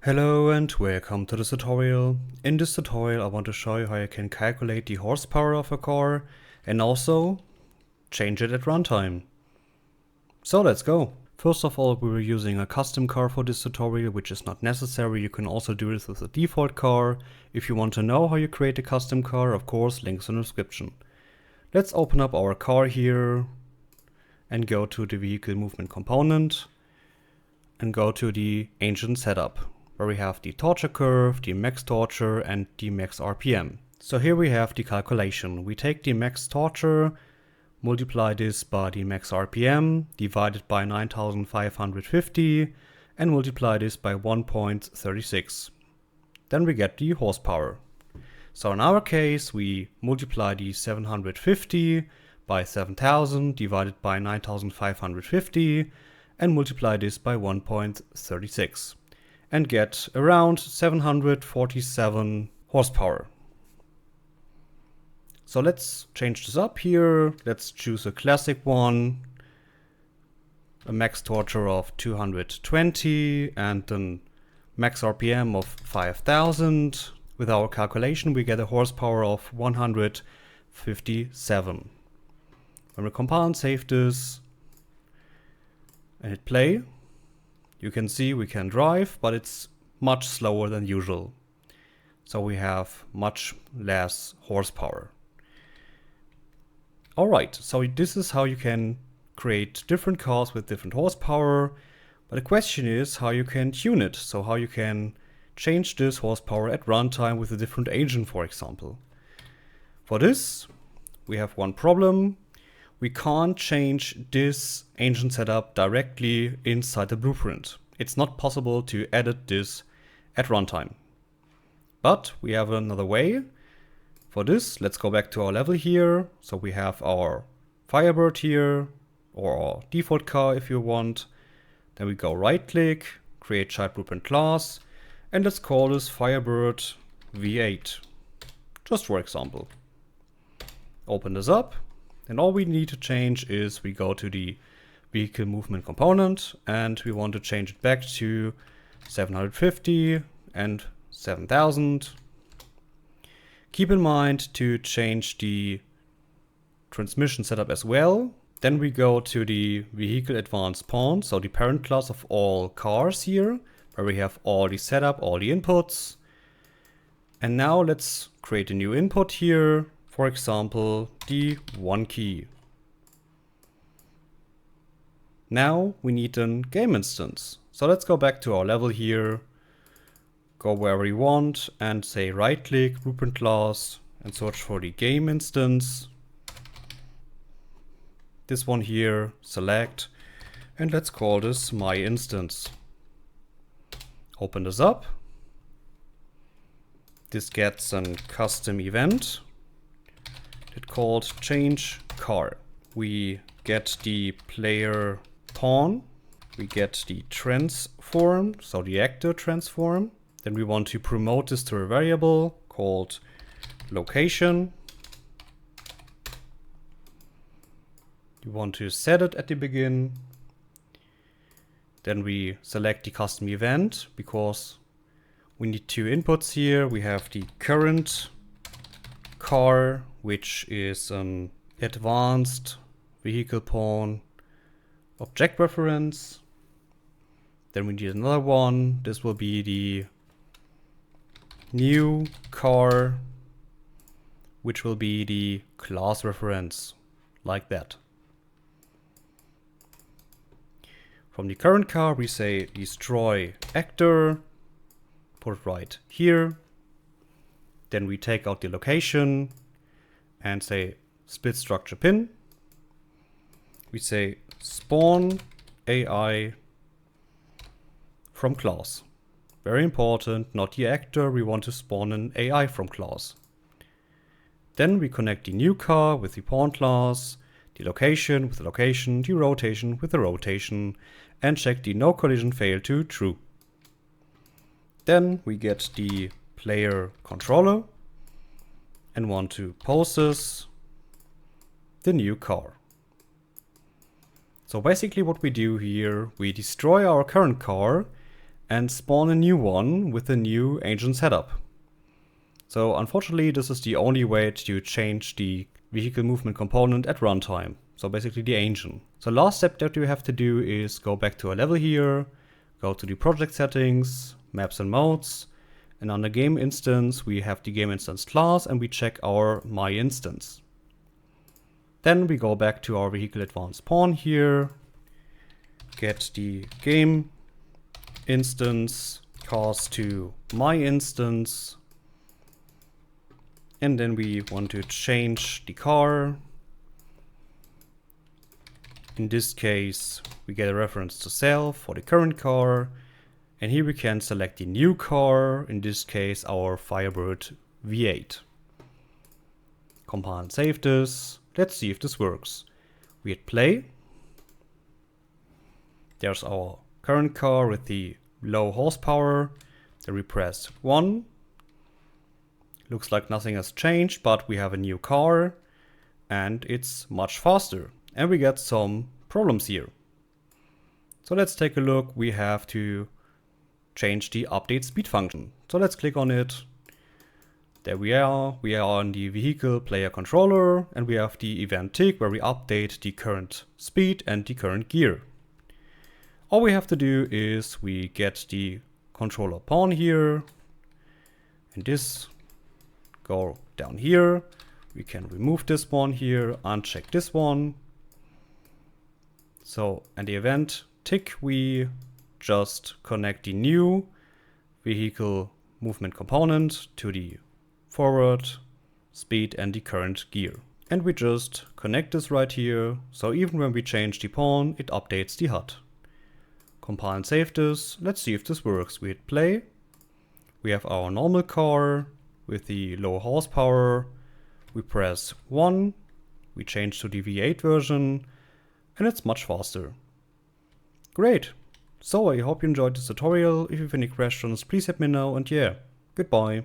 Hello and welcome to this tutorial. In this tutorial I want to show you how you can calculate the horsepower of a car and also change it at runtime. So let's go. First of all, we were using a custom car for this tutorial, which is not necessary. You can also do this with a default car. If you want to know how you create a custom car, of course, links in the description. Let's open up our car here and go to the vehicle movement component and go to the engine setup, where we have the torture curve, the max torture and the max RPM. So here we have the calculation. We take the max torture, multiply this by the max RPM, divided by 9550 and multiply this by 1.36. Then we get the horsepower. So in our case, we multiply the 750 by 7000 divided by 9550 and multiply this by 1.36 and get around 747 horsepower. So let's change this up here. Let's choose a classic one, a max torture of 220 and then max RPM of 5000. With our calculation we get a horsepower of 157. When we compile and save this and hit play, you can see we can drive, but it's much slower than usual. So we have much less horsepower. Alright, so this is how you can create different cars with different horsepower. But the question is how you can tune it. So how you can change this horsepower at runtime with a different engine, for example. For this, we have one problem. We can't change this engine setup directly inside the blueprint. It's not possible to edit this at runtime. But we have another way. For this, let's go back to our level here. So we have our Firebird here, or our default car if you want. Then we go right click, create child blueprint class, and let's call this Firebird V8, just for example. Open this up. And all we need to change is we go to the vehicle movement component and we want to change it back to 750 and 7000. Keep in mind to change the transmission setup as well. Then we go to the vehicle advanced pawn, so the parent class of all cars here, where we have all the setup, all the inputs. And now let's create a new input here. For example, the 1 key. Now we need a game instance. So let's go back to our level here, go where we want and say right click, blueprint class and search for the game instance. This one here, select, and let's call this my instance. Open this up. This gets a custom event. It's called change car. We get the player pawn, we get the transform, so the actor transform. Then we want to promote this to a variable called location. You want to set it at the begin. Then we select the custom event because we need two inputs here. We have the current car, which is an advanced vehicle pawn object reference. Then we need another one. This will be the new car, which will be the class reference, like that. From the current car, we say destroy actor, put it right here. Then we take out the location and say split structure pin. We say spawn AI from class. Very important, not the actor, we want to spawn an AI from class. Then we connect the new car with the pawn class, the location with the location, the rotation with the rotation, and check the no collision fail to true. Then we get the player controller and want to possess the new car. So basically what we do here, we destroy our current car and spawn a new one with a new engine setup. So unfortunately, this is the only way to change the vehicle movement component at runtime. So basically the engine. So last step that we have to do is go back to our level here, go to the project settings, maps and modes, and on the game instance, we have the game instance class and we check our my instance. Then we go back to our vehicle advanced pawn here, get the game instance, cause to my instance, and then we want to change the car. In this case, we get a reference to self for the current car. And here we can select the new car, in this case our Firebird V8. Compile and save this. Let's see if this works. We hit play. There's our current car with the low horsepower. Then we press 1. Looks like nothing has changed, but we have a new car and it's much faster. And we get some problems here. So let's take a look. We have to change the update speed function. So let's click on it. There we are. We are on the vehicle player controller and we have the event tick where we update the current speed and the current gear. All we have to do is we get the controller pawn here and this go down here. We can remove this one here, uncheck this one. So, and the event tick, we just connect the new vehicle movement component to the forward, speed and the current gear. And we just connect this right here, so even when we change the pawn, it updates the HUD. Compile and save this. Let's see if this works. We hit play. We have our normal car with the low horsepower. We press 1. We change to the V8 version and it's much faster. Great. So I hope you enjoyed this tutorial. If you have any questions, please let me know and yeah, goodbye.